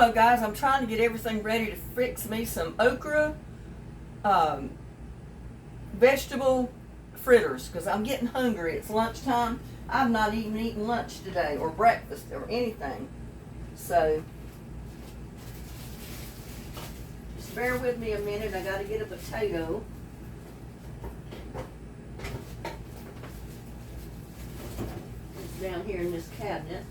Hello guys, I'm trying to get everything ready to fix me some okra vegetable fritters because I'm getting hungry. It's lunchtime. I've not even eaten lunch today or breakfast or anything. So just bear with me a minute. I got to get a potato. It's down here in this cabinet.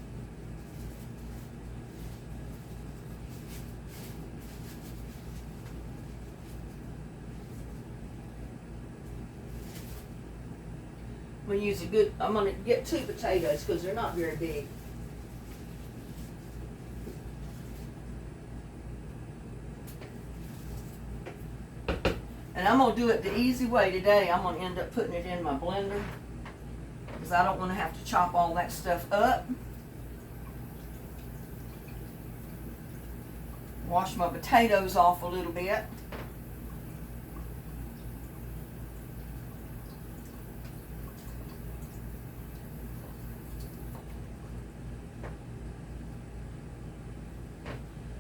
I'm going to get 2 potatoes because they're not very big. And I'm going to do it the easy way today. I'm going to end up putting it in my blender because I don't want to have to chop all that stuff up. Wash my potatoes off a little bit.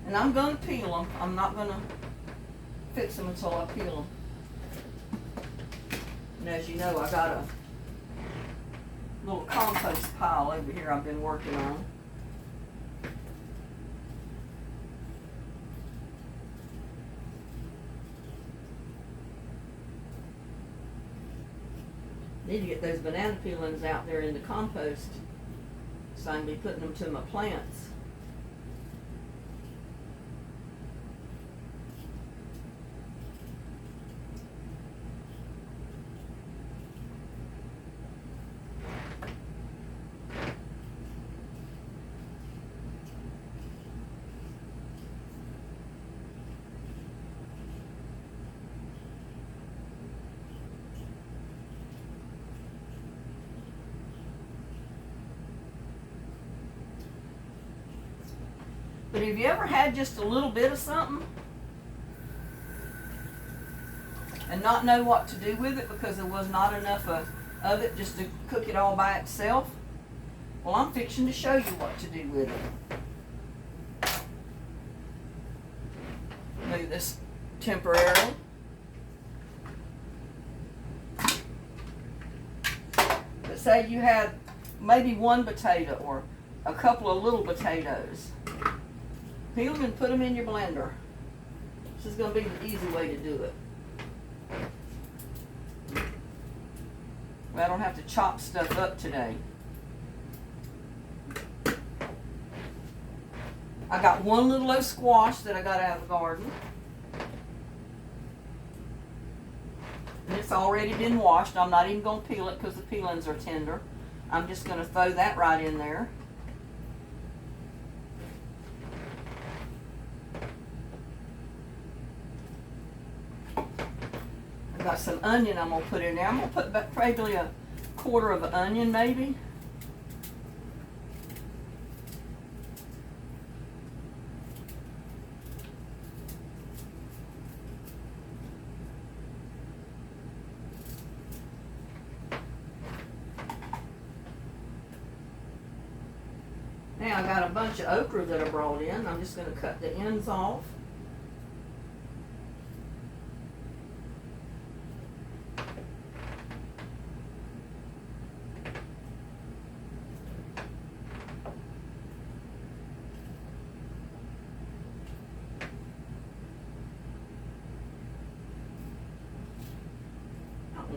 And I'm going to peel them. I'm not going to fix them until I peel them. And as you know, I got a little compost pile over here I've been working on. Need to get those banana peelings out there in the compost so I can be putting them to my plants. But have you ever had just a little bit of something and not know what to do with it because there was not enough of it just to cook it all by itself? Well, I'm fixing to show you what to do with it. Move this temporarily. But say you had maybe 1 potato or a couple of little potatoes. Peel them and put them in your blender. This is going to be the easy way to do it. I don't have to chop stuff up today. I got 1 little old squash that I got out of the garden. And it's already been washed. I'm not even going to peel it because the peelings are tender. I'm just going to throw that right in there. Got some onion I'm going to put in there. I'm going to put back probably a 1/4 of an onion maybe. Now I got a bunch of okra that I brought in. I'm just going to cut the ends off.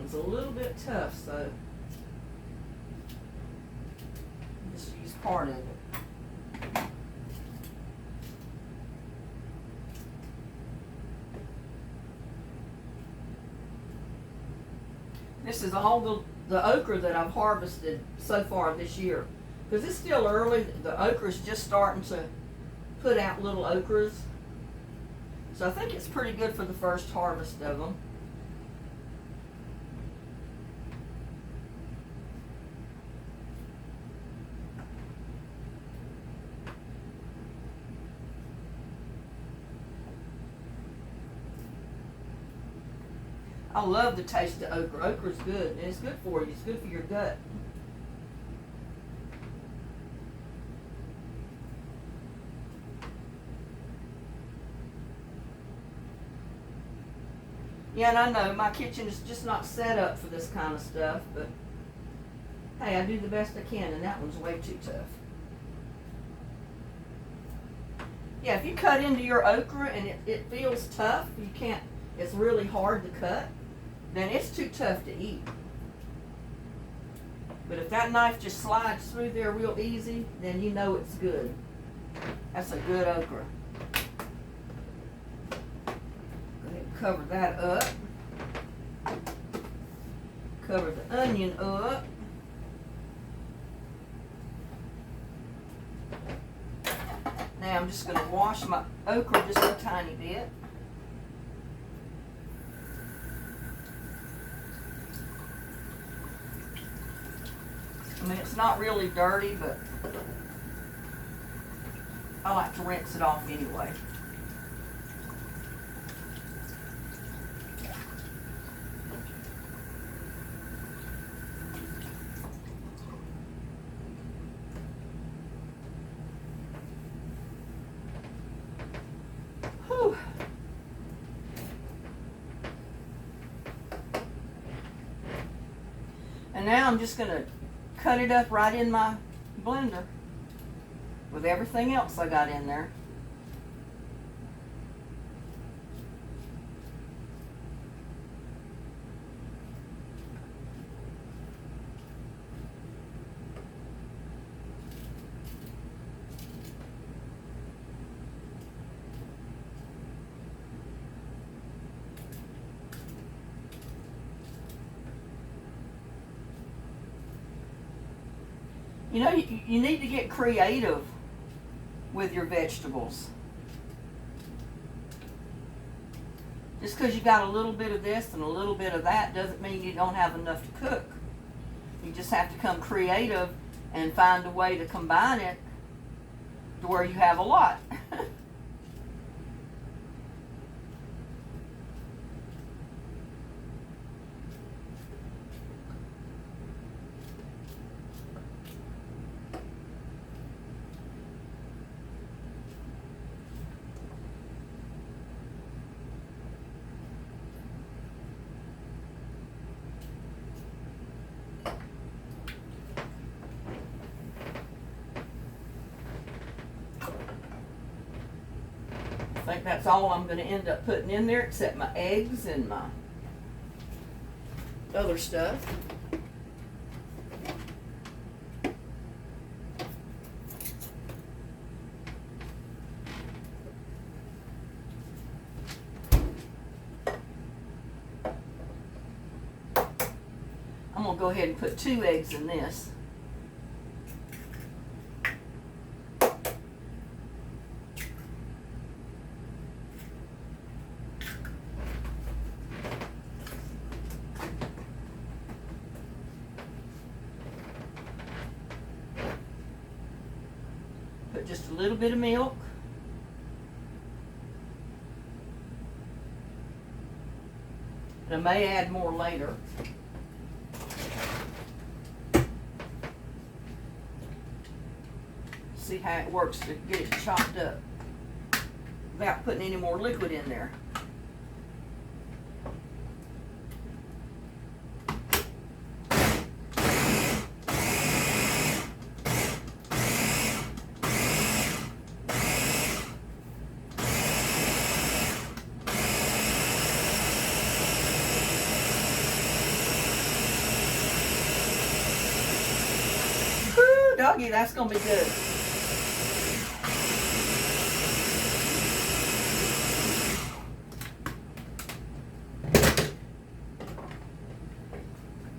It's a little bit tough, so just use part of it. This is all the okra that I've harvested so far this year. Because it's still early, the okra's just starting to put out little okras. So I think it's pretty good for the first harvest of them. I love the taste of okra. Okra's good, and it's good for you. It's good for your gut. Yeah, and I know my kitchen is just not set up for this kind of stuff, but hey, I do the best I can, and that one's way too tough. Yeah, if you cut into your okra and it feels tough, you can't, it's really hard to cut, then it's too tough to eat. But if that knife just slides through there real easy, then you know it's good. That's a good okra. Go ahead and cover that up. Cover the onion up. Now I'm just going to wash my okra just a tiny bit. I mean, it's not really dirty, but I like to rinse it off anyway. Whew. And now I'm just going to cut it up right in my blender with everything else I got in there. You know, you need to get creative with your vegetables. Just because you got a little bit of this and a little bit of that doesn't mean you don't have enough to cook. You just have to come creative and find a way to combine it to where you have a lot. I think that's all I'm going to end up putting in there except my eggs and my other stuff. I'm going to go ahead and put 2 eggs in this. Put just a little bit of milk. And I may add more later. See how it works to get it chopped up without putting any more liquid in there. Woo, doggy, that's gonna be good.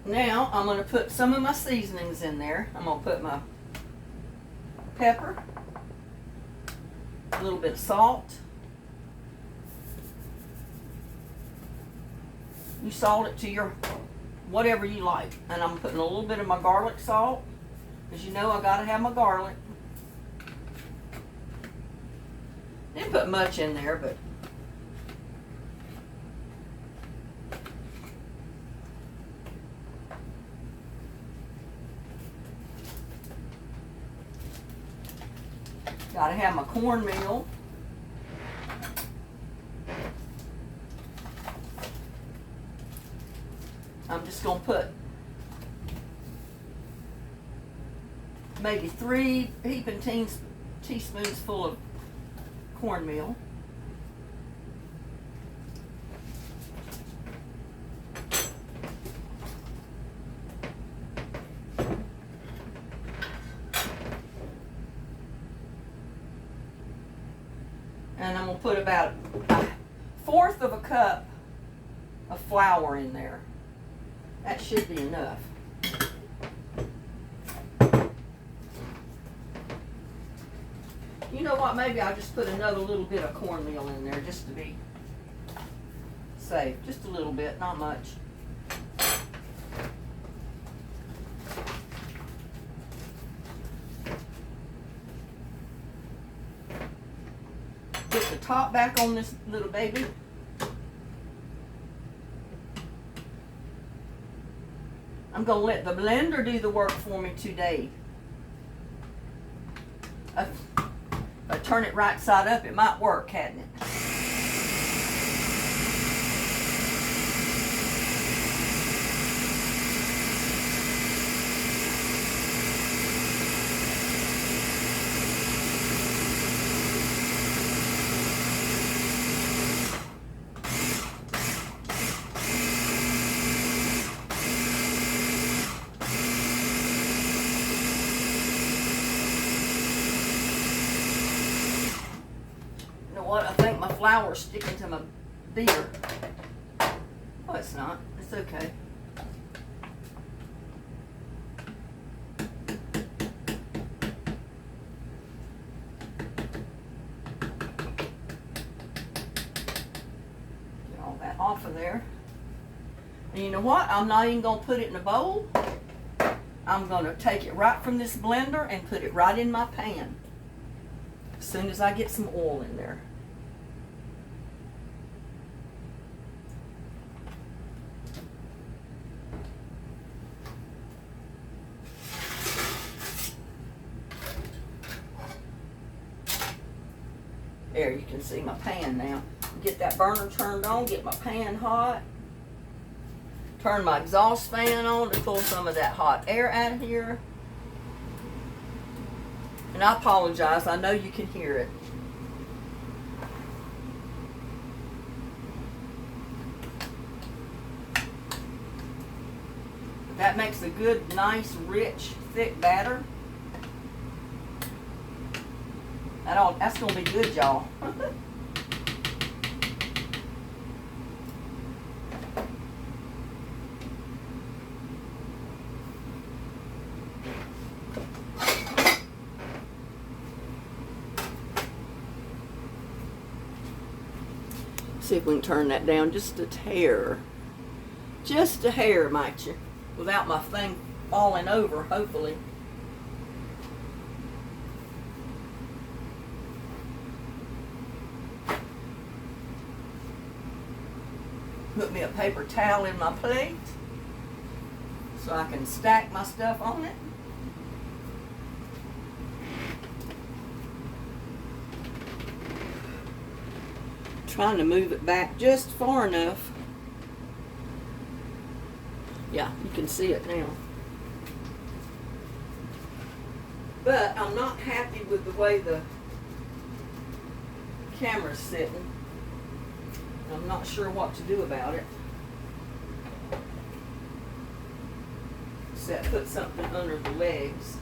Now I'm going to put some of my seasonings in there. I'm going to put my pepper, a little bit of salt. You salt it to your whatever you like. And I'm putting a little bit of my garlic salt, because you know I got to have my garlic. Didn't put much in there, but gotta have my cornmeal. gonna put maybe 3 heaping teaspoons full of cornmeal. And I'm gonna put about 1/4 of a cup of flour in there. That should be enough. You know what, maybe I'll just put another little bit of cornmeal in there just to be safe. Just a little bit, not much. Put the top back on this little baby. I'm going to let the blender do the work for me today. If I turn it right side up, it might work, hadn't it? What? I think my flour's sticking to my beater. Oh, it's not. It's okay. Get all that off of there. And you know what? I'm not even going to put it in a bowl. I'm going to take it right from this blender and put it right in my pan as soon as I get some oil in there. There, you can see my pan now. Get that burner turned on, get my pan hot. Turn my exhaust fan on to pull some of that hot air out of here. And I apologize, I know you can hear it. That makes a good, nice, rich, thick batter. That's gonna be good, y'all. See if we can turn that down just a hair. Just a hair, might you? Without my thing falling over, hopefully. Put me a paper towel in my plate so I can stack my stuff on it. Trying to move it back just far enough. Yeah, you can see it now. But I'm not happy with the way the camera's sitting. I'm not sure what to do about it. Except put something under the legs.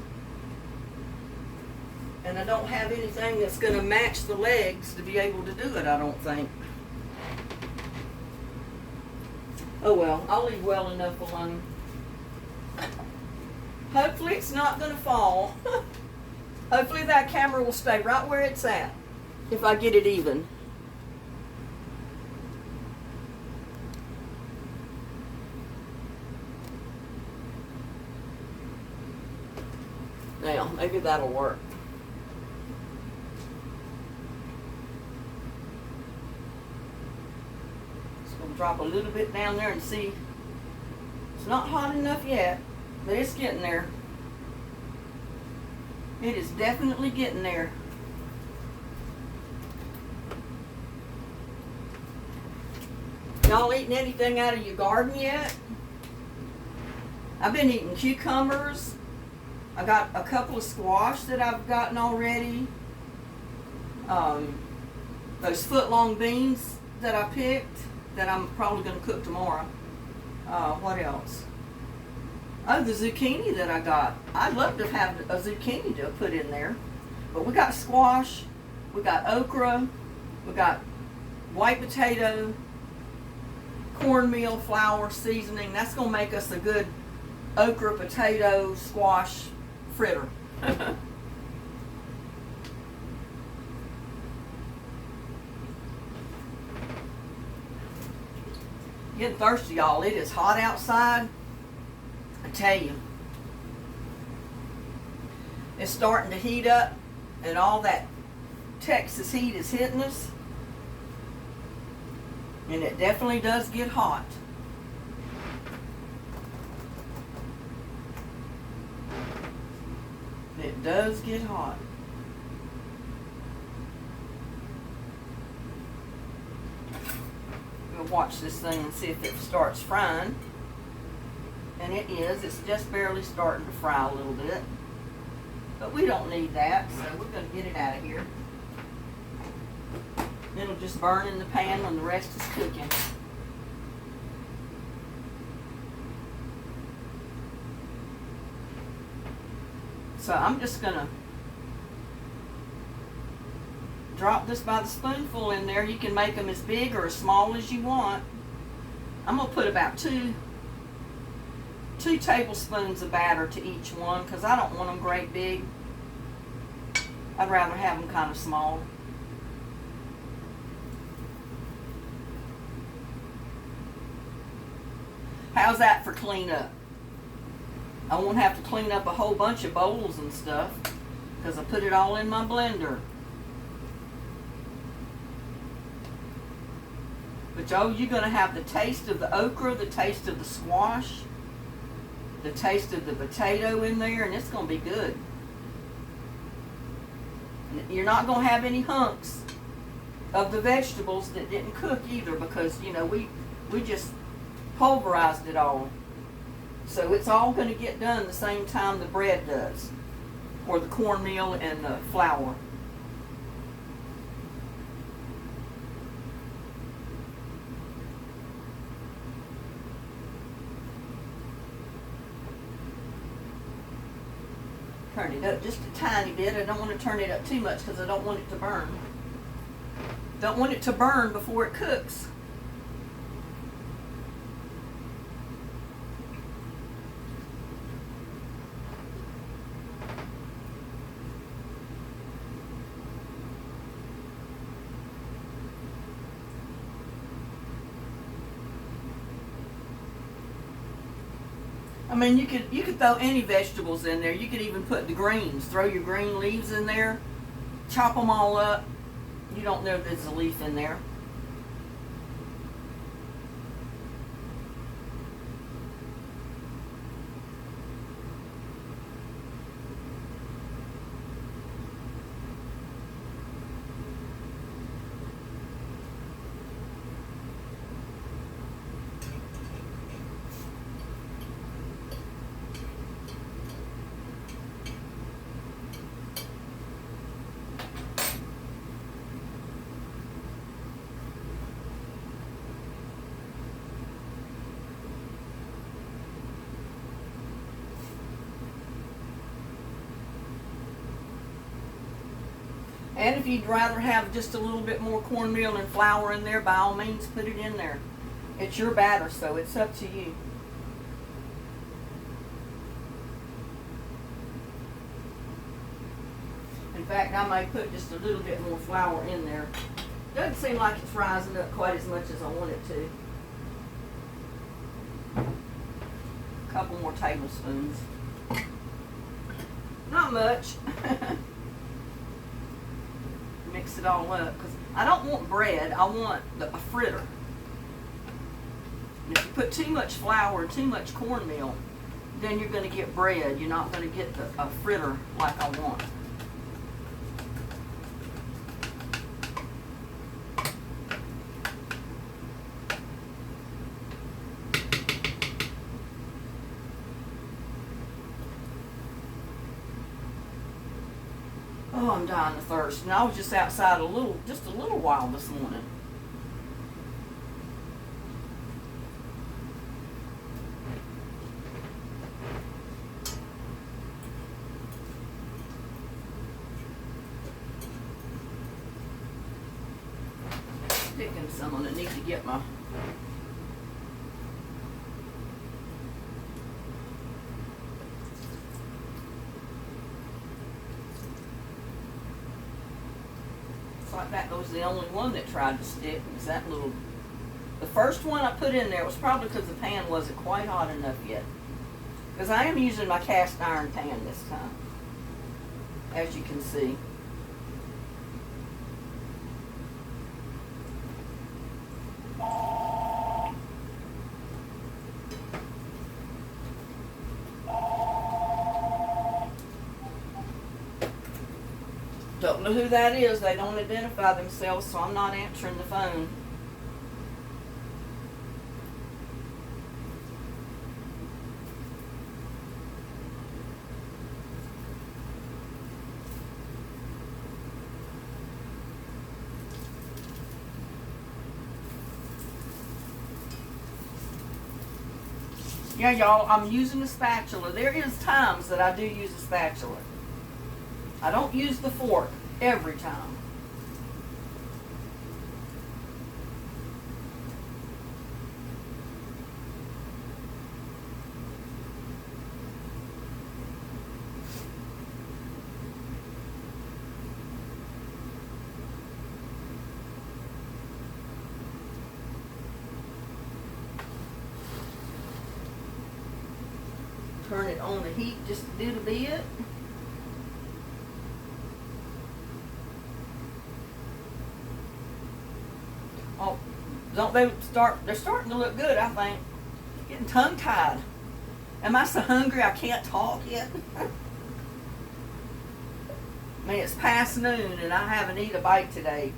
And I don't have anything that's going to match the legs to be able to do it, I don't think. Oh well, I'll leave well enough alone. Hopefully it's not going to fall. Hopefully that camera will stay right where it's at if I get it even. Now, maybe that'll work. Just going to drop a little bit down there and see. It's not hot enough yet, but it's getting there. It is definitely getting there. Y'all eating anything out of your garden yet? I've been eating cucumbers. I got a couple of squash that I've gotten already. Those foot-long beans that I picked that I'm probably going to cook tomorrow. What else? Oh, the zucchini that I got. I'd love to have a zucchini to put in there. But we got squash, we got okra, we got white potato, cornmeal, flour, seasoning. That's going to make us a good okra, potato, squash fritter. Getting thirsty, y'all. It is hot outside. I tell you. It's starting to heat up, and all that Texas heat is hitting us. And it definitely does get hot. It does get hot. We'll watch this thing and see if it starts frying. And it is. It's just barely starting to fry a little bit. But we don't need that, so we're going to get it out of here. It'll just burn in the pan when the rest is cooking. So I'm just going to drop this by the spoonful in there. You can make them as big or as small as you want. I'm going to put about two tablespoons of batter to each one because I don't want them great big. I'd rather have them kind of small. How's that for cleanup? I won't have to clean up a whole bunch of bowls and stuff because I put it all in my blender. But Joe, you're going to have the taste of the okra, the taste of the squash, the taste of the potato in there, and it's going to be good. And you're not going to have any hunks of the vegetables that didn't cook either because, you know, we just pulverized it all. So it's all going to get done the same time the bread does, or the cornmeal and the flour. Turn it up just a tiny bit. I don't want to turn it up too much because I don't want it to burn. Don't want it to burn before it cooks. I mean, you could throw any vegetables in there. You could even put the greens. Throw your green leaves in there. Chop them all up. You don't know if there's a leaf in there. And if you'd rather have just a little bit more cornmeal and flour in there, by all means put it in there. It's your batter, so it's up to you. In fact, I may put just a little bit more flour in there. Doesn't seem like it's rising up quite as much as I want it to. A couple more tablespoons. Not much. Mix it all up because I don't want bread. I want a fritter. And if you put too much flour and too much cornmeal, then you're going to get bread. You're not going to get a fritter like I want. Oh, I'm dying of thirst. And I was just outside just a little while this morning. Picking some on. I need to get my like that was the only one that tried to stick. Was that little, the first one I put in there was probably because the pan wasn't quite hot enough yet. Because I am using my cast iron pan this time, as you can see. Don't know who that is. They don't identify themselves, so I'm not answering the phone. Yeah, y'all, I'm using a spatula. There is times that I do use a spatula. I don't use the fork every time. Turn it on the heat just a little bit. Oh, don't they start? They're starting to look good, I think. Getting tongue-tied. Am I so hungry I can't talk yet? I mean, it's past noon and I haven't eaten a bite today.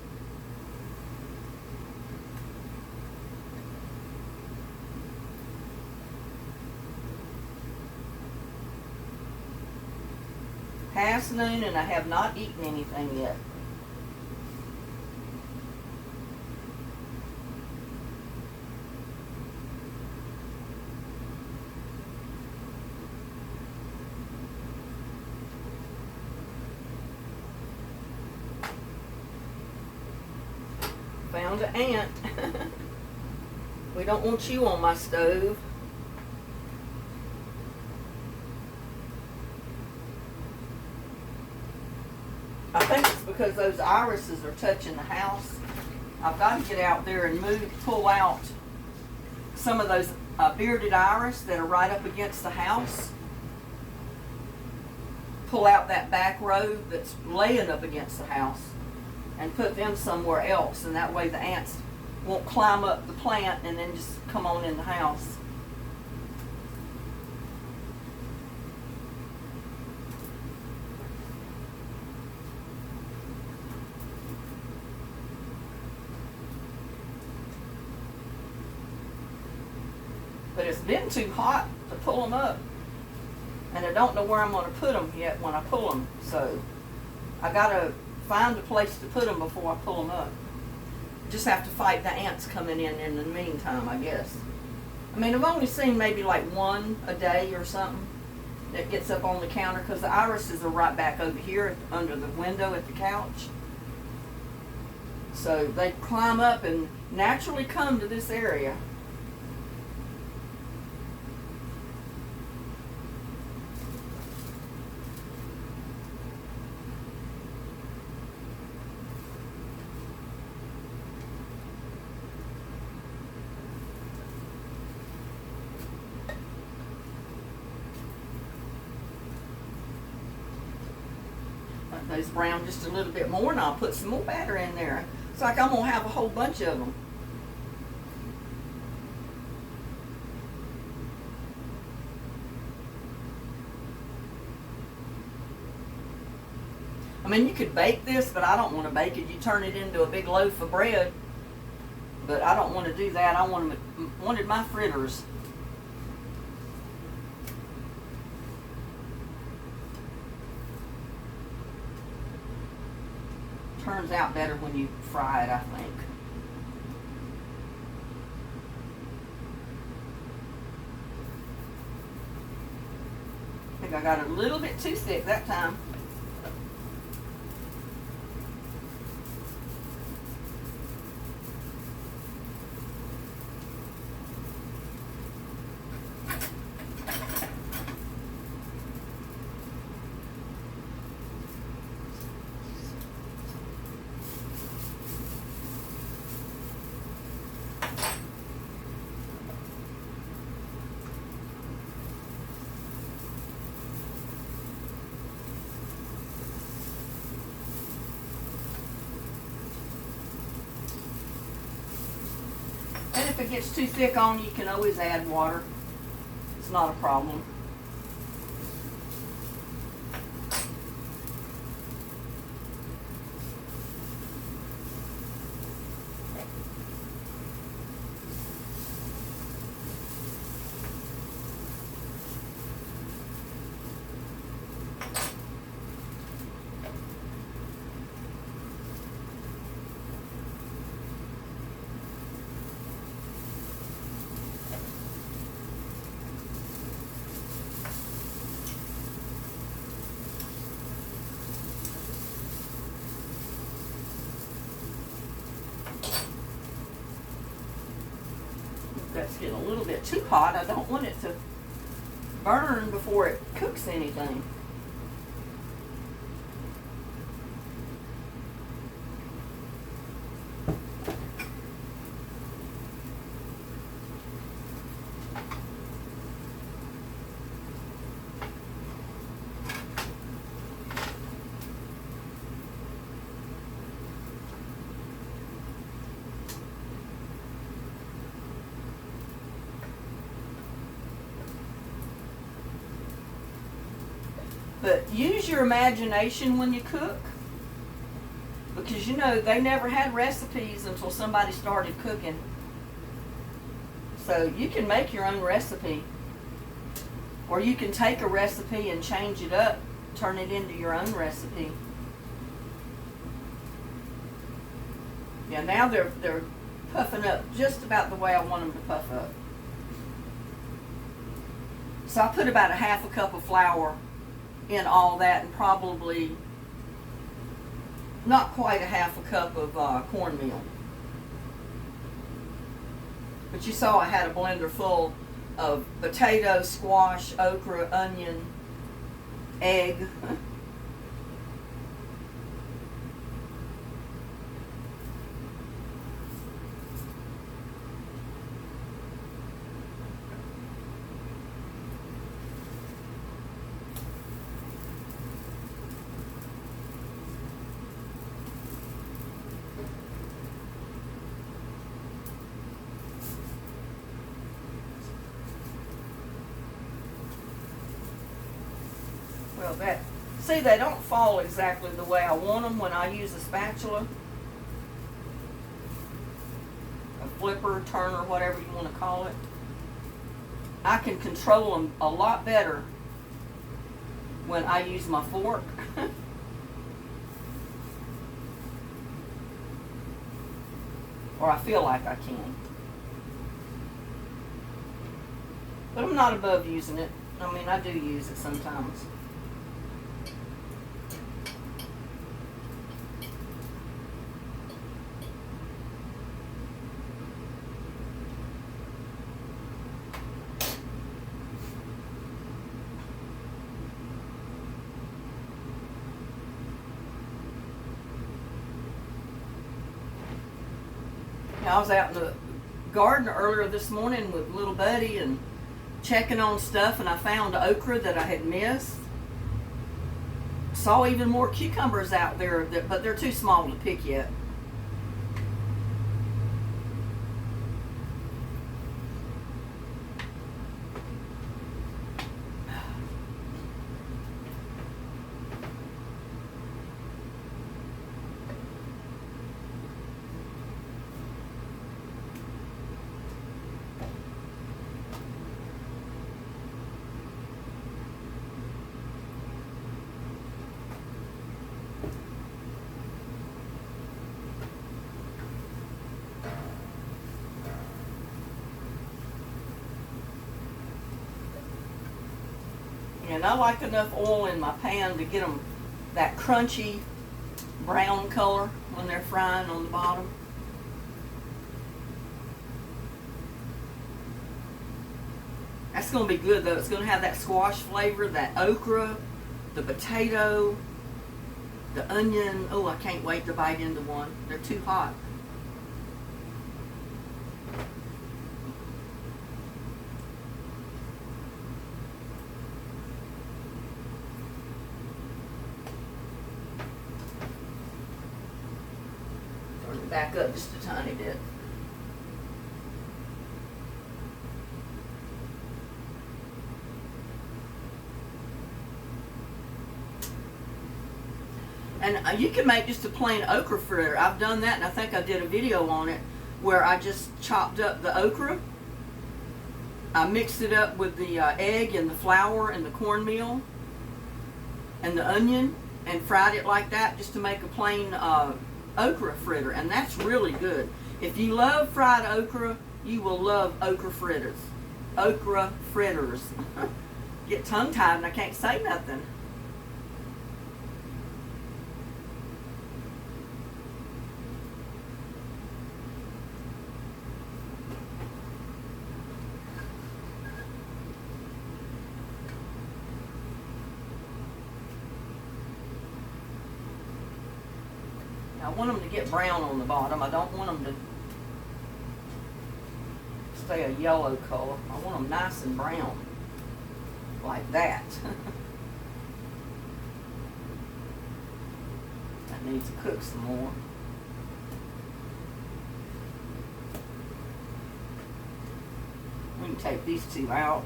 Past noon and I have not eaten anything yet. Found an ant. We don't want you on my stove. I think it's because those irises are touching the house. I've got to get out there and pull out some of those bearded iris that are right up against the house. Pull out that back row that's laying up against the house and put them somewhere else, and that way the ants won't climb up the plant and then just come on in the house. But it's been too hot to pull them up, and I don't know where I'm going to put them yet when I pull them, so I got to find a place to put them before I pull them up. Just have to fight the ants coming in the meantime, I guess. I mean, I've only seen maybe like one a day or something that gets up on the counter, because the irises are right back over here under the window at the couch. So they climb up and naturally come to this area. Those brown just a little bit more, and I'll put some more batter in there. It's like I'm going to have a whole bunch of them. I mean, you could bake this, but I don't want to bake it. You turn it into a big loaf of bread, but I don't want to do that. I wanted my fritters. turns out better when you fry it, I think. I think I got it a little bit too thick that time. And if it gets too thick on, you can always add water. It's not a problem. That's getting a little bit too hot. I don't want it to burn before it cooks anything. But use your imagination when you cook, because you know they never had recipes until somebody started cooking. So you can make your own recipe, or you can take a recipe and change it up, turn it into your own recipe. Yeah, now they're puffing up just about the way I want them to puff up. So I put about a half a cup of flour in all that, and probably not quite a half a cup of cornmeal. But you saw I had a blender full of potato, squash, okra, onion, egg. Well, see, they don't fall exactly the way I want them when I use a spatula, a flipper, turner, whatever you want to call it. I can control them a lot better when I use my fork. Or I feel like I can. But I'm not above using it. I mean, I do use it sometimes. I was out in the garden earlier this morning with little buddy and checking on stuff, and I found okra that I had missed. Saw even more cucumbers out there, but they're too small to pick yet. And I like enough oil in my pan to get them that crunchy brown color when they're frying on the bottom. That's going to be good though. It's going to have that squash flavor, that okra, the potato, the onion. Oh, I can't wait to bite into one. They're too hot. Turn it back up just a tiny bit. And you can make just a plain okra fritter. I've done that, and I think I did a video on it where I just chopped up the okra. I mixed it up with the egg and the flour and the cornmeal and the onion and fried it like that just to make a plain okra fritter. And that's really good. If you love fried okra, you will love okra fritters. Okra fritters. Get tongue-tied and I can't say nothing. I want them to get brown on the bottom. I don't want them to stay a yellow color. I want them nice and brown, like that. That needs to cook some more. We can take these two out.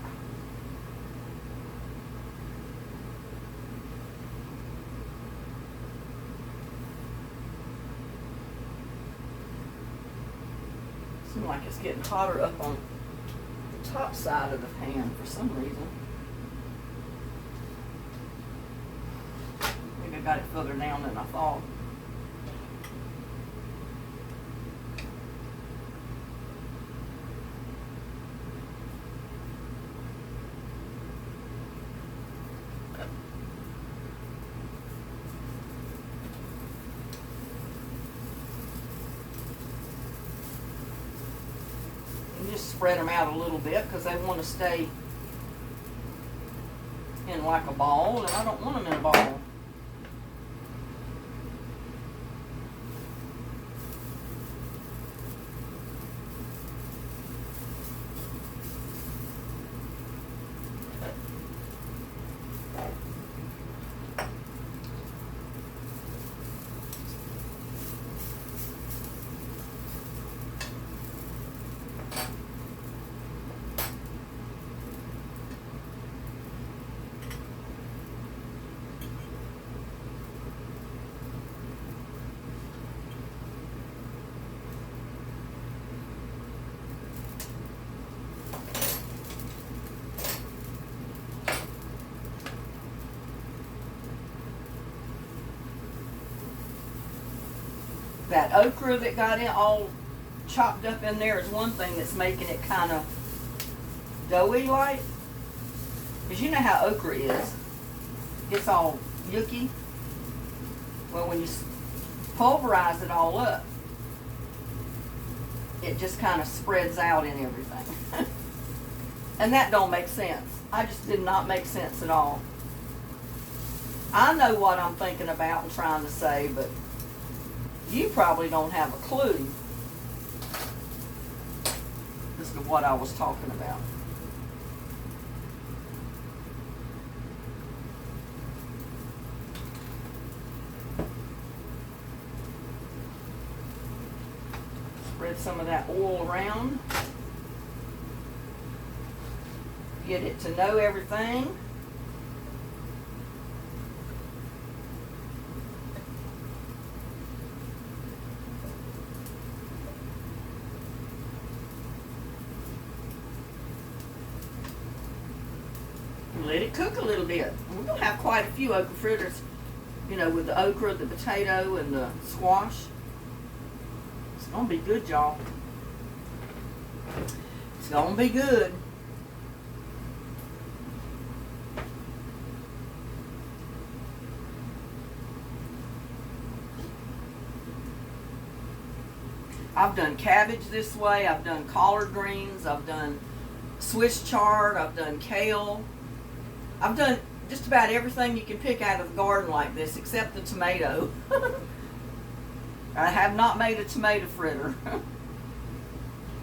Seems like it's getting hotter up on the top side of the pan for some reason. Maybe I got it further down than I thought. Just spread them out a little bit because they want to stay in like a ball, and I don't want them in a ball. That okra that got it all chopped up in there is one thing that's making it kind of doughy like. Because you know how okra is. It's all yucky. Well, when you pulverize it all up, it just kind of spreads out in everything. And that don't make sense. I just did not make sense at all. I know what I'm thinking about and trying to say, but you probably don't have a clue as to what I was talking about. Spread some of that oil around. Get it to know everything. Let it cook a little bit. We're going to have quite a few okra fritters, you know, with the okra, the potato, and the squash. It's going to be good, y'all. It's going to be good. I've done cabbage this way. I've done collard greens. I've done Swiss chard. I've done kale. I've done just about everything you can pick out of the garden like this, except the tomato. I have not made a tomato fritter.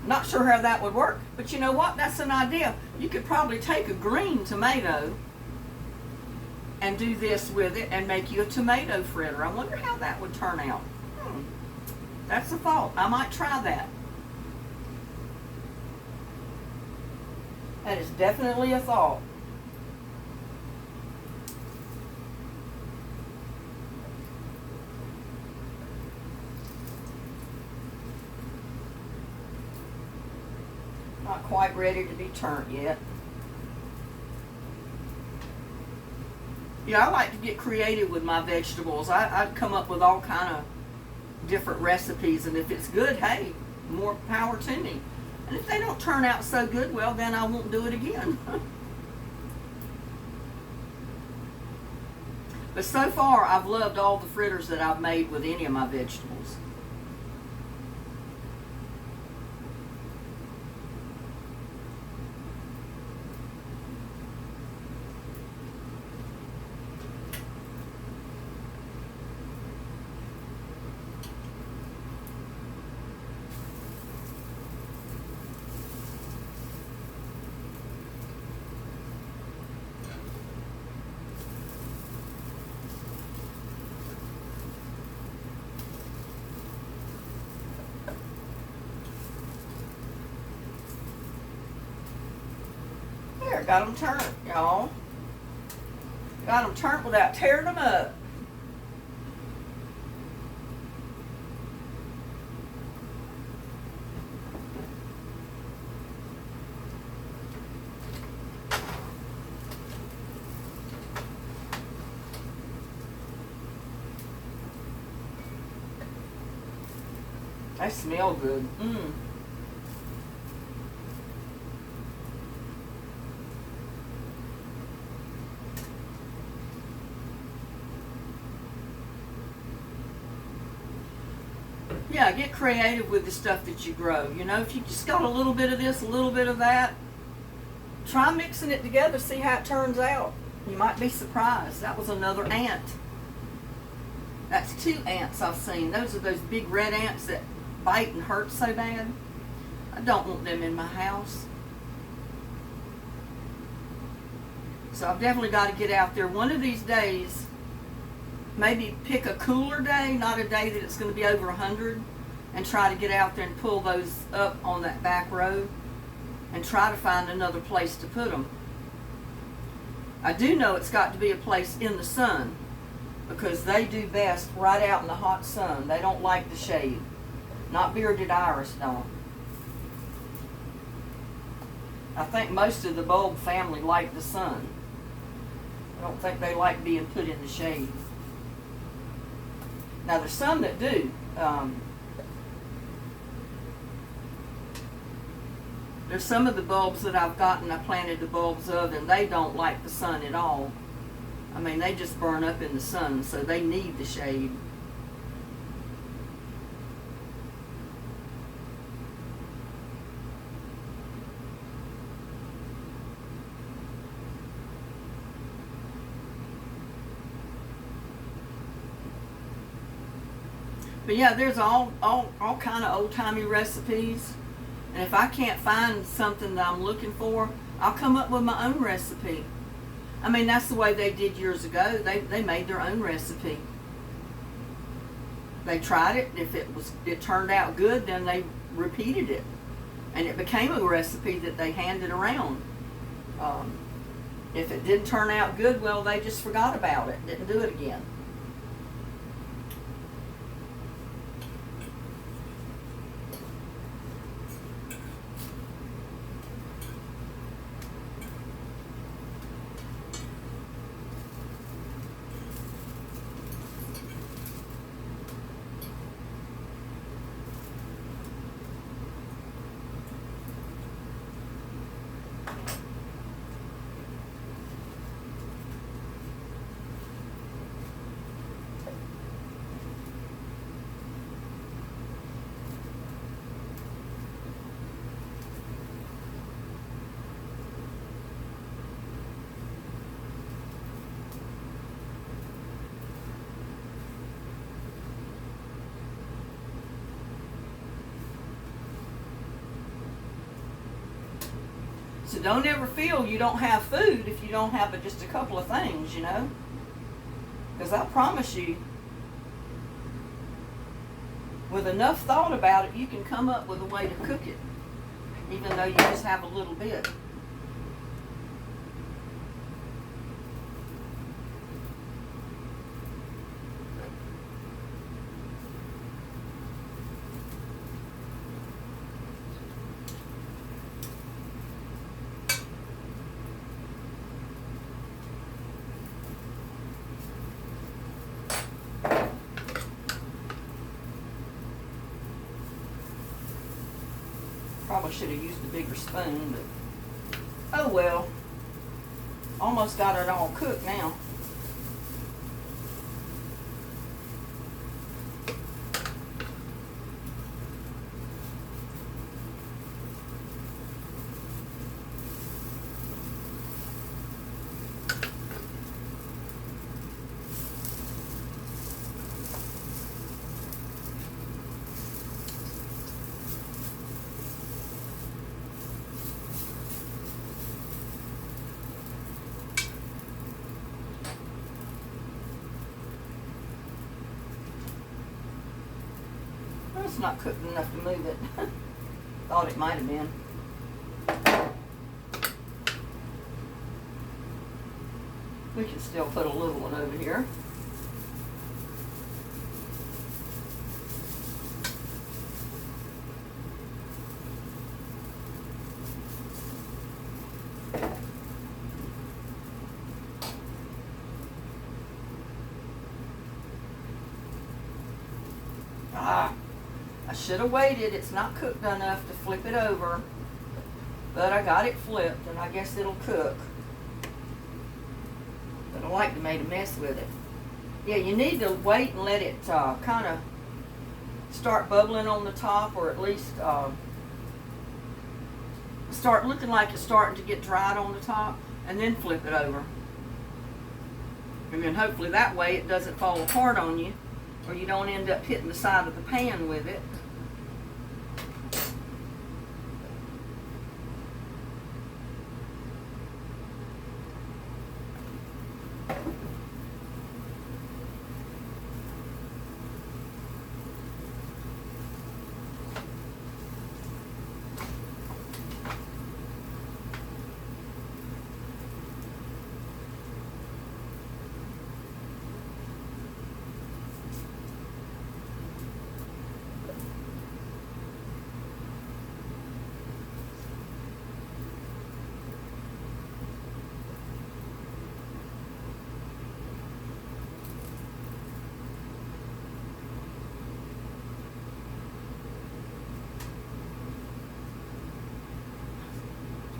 Not sure how that would work, but you know what? That's an idea. You could probably take a green tomato and do this with it and make you a tomato fritter. I wonder how that would turn out. That's a thought. I might try that. That is definitely a thought. Not quite ready to be turned yet. Yeah, I like to get creative with my vegetables. I'd come up with all kind of different recipes, and if it's good, hey, more power to me. And if they don't turn out so good, well, then I won't do it again. But so far, I've loved all the fritters that I've made with any of my vegetables. There, got them turned, y'all. Got them turned without tearing them up. They smell good. Yeah, get creative with the stuff that you grow. You know, if you just got a little bit of this, a little bit of that, try mixing it together, see how it turns out. You might be surprised. That was another ant. That's 2 ants I've seen. Those are those big red ants that bite and hurt so bad. I don't want them in my house. So I've definitely got to get out there one of these days. Maybe pick a cooler day, not a day that it's going to be over 100, and try to get out there and pull those up on that back road and try to find another place to put them. I do know it's got to be a place in the sun, because they do best right out in the hot sun. They don't like the shade. Not bearded iris don't. I think most of the bulb family like the sun. I don't think they like being put in the shade. Now there's some that do. There's some of the bulbs that I've gotten, I planted the bulbs of, and they don't like the sun at all. I mean, they just burn up in the sun, so they need the shade. But yeah, there's all kind of old-timey recipes. And if I can't find something that I'm looking for, I'll come up with my own recipe. I mean, that's the way they did years ago. They made their own recipe. They tried it. If it turned out good, then they repeated it. And it became a recipe that they handed around. If it didn't turn out good, well, they just forgot about it. Didn't do it again. So don't ever feel you don't have food if you don't have just a couple of things, you know. Because I promise you, with enough thought about it, you can come up with a way to cook it, even though you just have a little bit. Probably should have used a bigger spoon, but oh well. Almost got it all cooked now. It's not cooked enough to move it. Thought it might have been. We can still put a little one over here. I should have waited. It's not cooked enough to flip it over, but I got it flipped, and I guess it'll cook. But I like to make a mess with it. Yeah, you need to wait and let it kind of start bubbling on the top, or at least start looking like it's starting to get dried on the top, and then flip it over. And then hopefully that way it doesn't fall apart on you, or you don't end up hitting the side of the pan with it.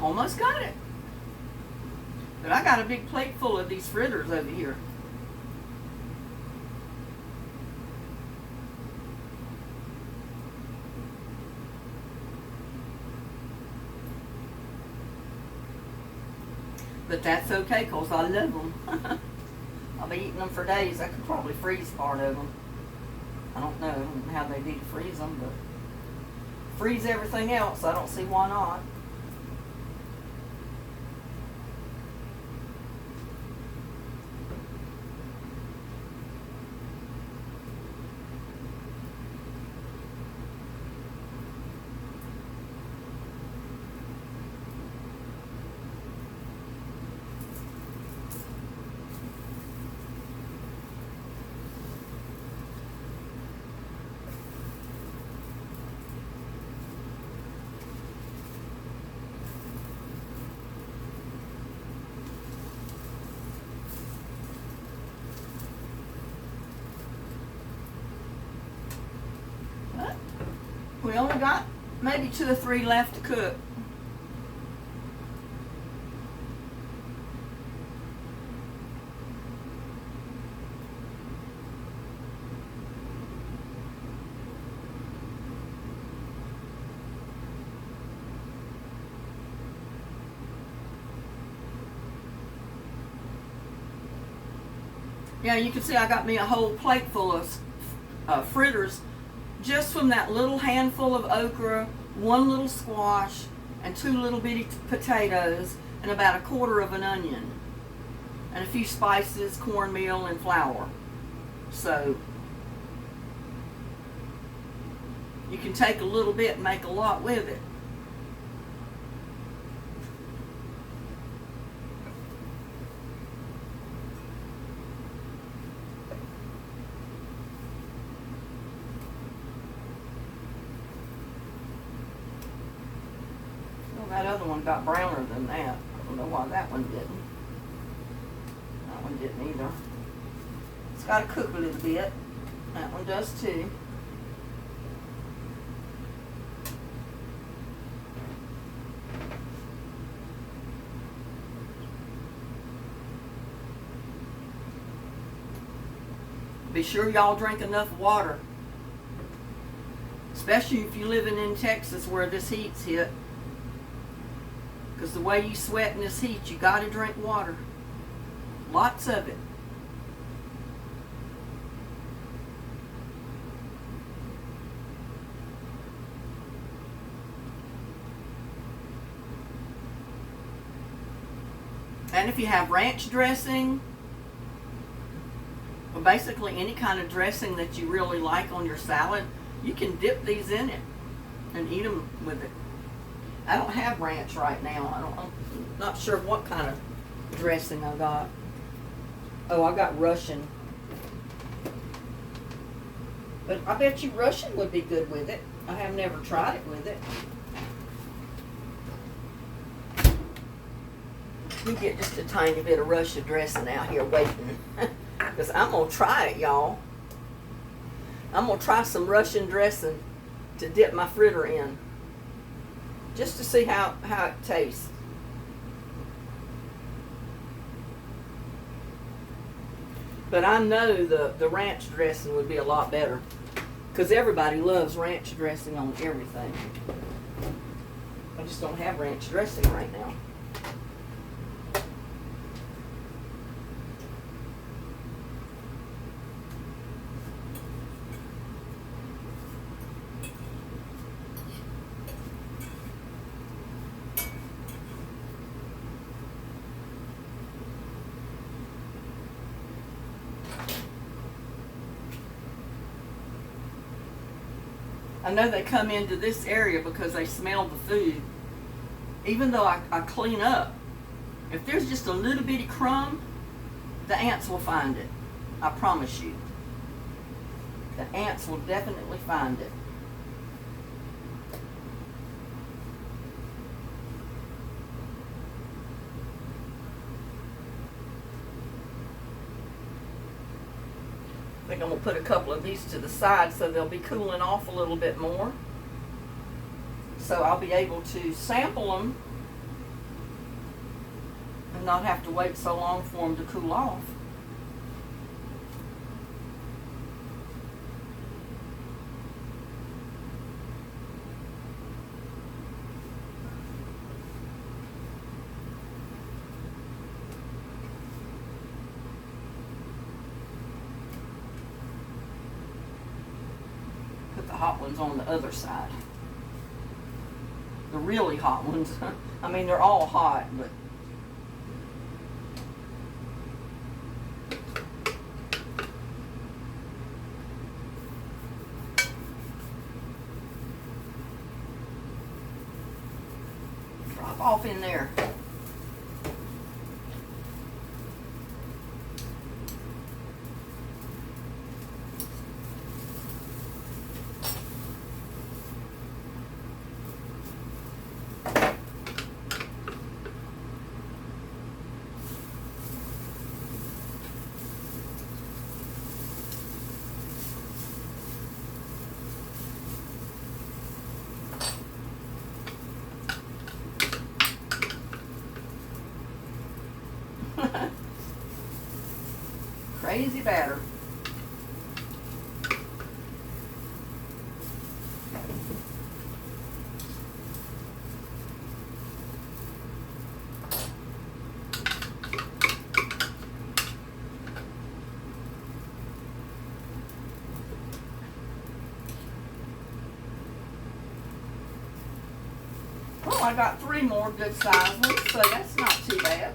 Almost got it. But I got a big plate full of these fritters over here. But that's okay, because I love them. I'll be eating them for days. I could probably freeze part of them. I don't know how they do to freeze them, but freeze everything else. I don't see why not. We only got maybe 2 or 3 left to cook. Yeah, you can see I got me a whole plate full of fritters just from that little handful of okra, 1 little squash, and 2 little bitty potatoes, and about a quarter of an onion, and a few spices, cornmeal, and flour. So you can take a little bit and make a lot with it. That other one got browner than that. I don't know why that one didn't. That one didn't either. It's got to cook a little bit. That one does too. Be sure y'all drink enough water. Especially if you're living in Texas where this heat's hit. Because the way you sweat in this heat, you got to drink water. Lots of it. And if you have ranch dressing, or basically any kind of dressing that you really like on your salad, you can dip these in it and eat them with it. I don't have ranch right now. I'm not sure what kind of dressing I got. Oh, I got Russian. But I bet you Russian would be good with it. I have never tried it with it. We get just a tiny bit of Russian dressing out here waiting. Because I'm going to try it, y'all. I'm going to try some Russian dressing to dip my fritter in. Just to see how it tastes. But I know the ranch dressing would be a lot better. Because everybody loves ranch dressing on everything. I just don't have ranch dressing right now. I know they come into this area because they smell the food. Even though I clean up, if there's just a little bitty crumb, the ants will find it. I promise you. The ants will definitely find it. I think I'm going to put a couple of these to the side so they'll be cooling off a little bit more. So I'll be able to sample them and not have to wait so long for them to cool off. The hot ones on the other side. The really hot ones. I mean, they're all hot, but drop off in there. Crazy batter. I got 3 more good sized ones, so that's not too bad.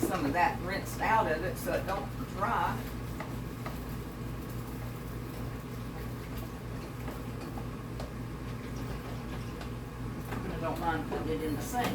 Some of that rinsed out of it so it don't dry. I don't mind putting it in the sink.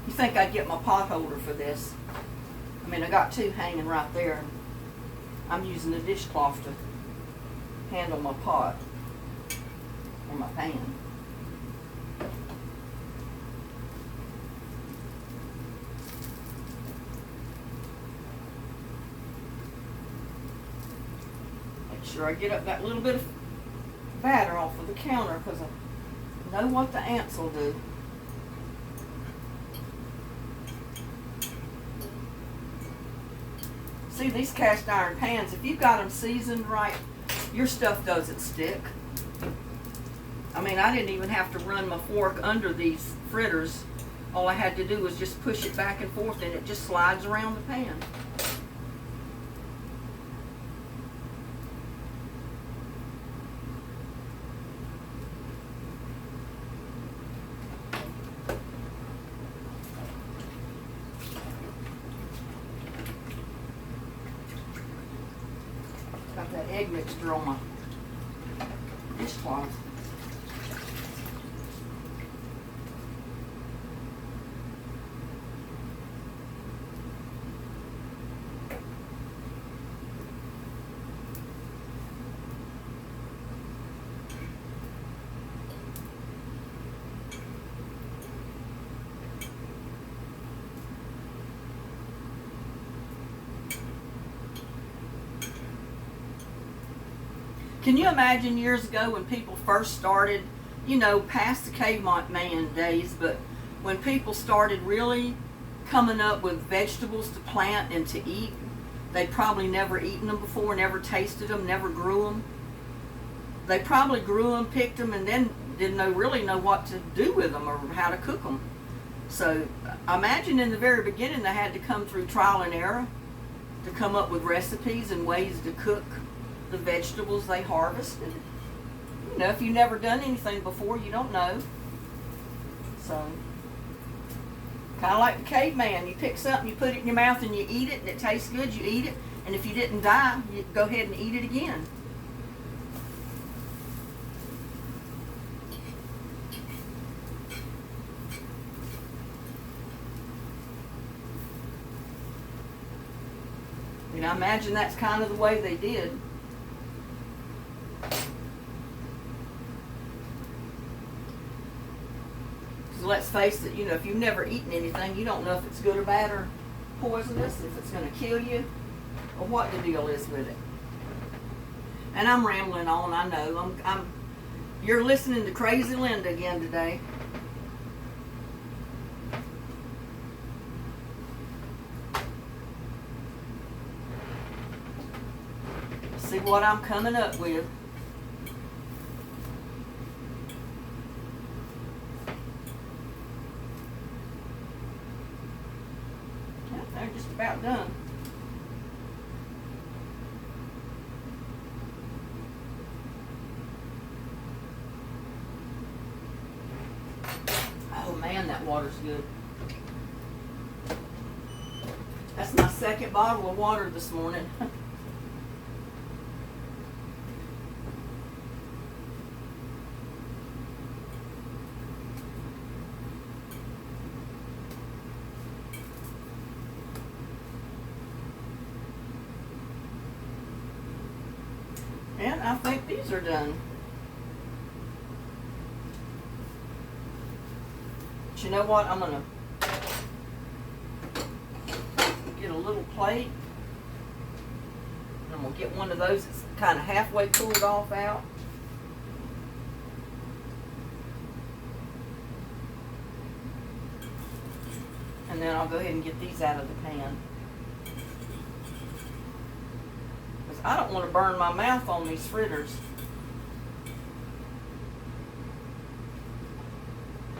You think I'd get my pot holder for this? I mean, I got 2 hanging right there. I'm using a dishcloth to handle my pot or my pan. Make sure I get up that little bit of batter off of the counter because I know what the ants will do. See, these cast iron pans, if you've got them seasoned right, your stuff doesn't stick. I mean, I didn't even have to run my fork under these fritters. All I had to do was just push it back and forth and it just slides around the pan. Got that egg mixture on my dishcloth. Can you imagine years ago when people first started, you know, past the caveman days, but when people started really coming up with vegetables to plant and to eat, they'd probably never eaten them before, never tasted them, never grew them. They probably grew them, picked them, and then didn't really know what to do with them or how to cook them. So imagine in the very beginning they had to come through trial and error to come up with recipes and ways to cook the vegetables they harvested. You know, if you've never done anything before, you don't know. So, kind of like the caveman. You pick something, you put it in your mouth and you eat it and it tastes good, you eat it. And if you didn't die, you go ahead and eat it again. And I imagine that's kind of the way they did. Let's face it, you know, if you've never eaten anything, you don't know if it's good or bad or poisonous, if it's going to kill you, or what the deal is with it. And I'm rambling on, I know. You're listening to Crazy Linda again today. See what I'm coming up with. They're just about done. Oh man, that water's good. That's my second bottle of water this morning. I think these are done. But you know what? I'm gonna get a little plate. I'm gonna get one of those that's kind of halfway cooled off out. And then I'll go ahead and get these out of the pan. Because I don't want to burn my mouth on these fritters.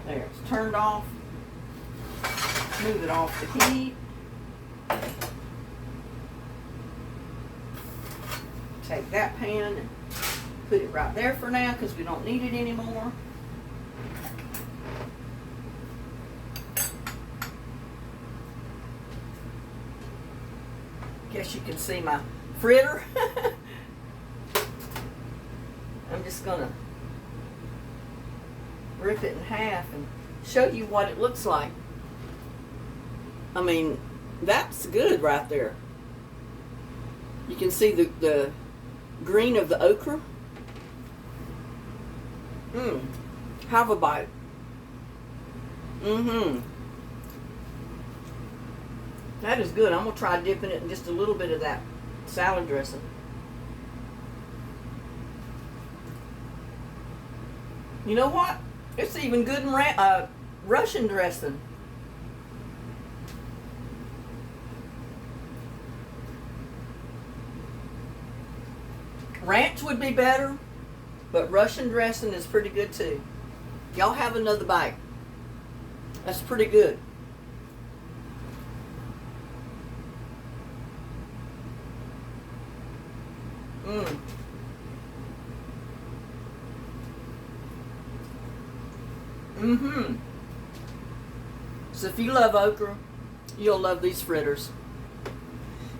There, it's turned off. Move it off the heat. Take that pan and put it right there for now because we don't need it anymore. Guess you can see my fritter. I'm just gonna rip it in half and show you what it looks like. I mean, that's good right there. You can see the green of the okra. Have a bite. That is good. I'm going to try dipping it in just a little bit of that salad dressing. You know what? It's even good in Russian dressing. Ranch would be better, but Russian dressing is pretty good too. Y'all have another bite. That's pretty good. So if you love okra, you'll love these fritters.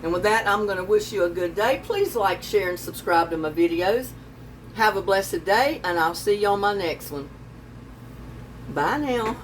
And with that, I'm going to wish you a good day. Please like, share, and subscribe to my videos. Have a blessed day, and I'll see you on my next one. Bye now.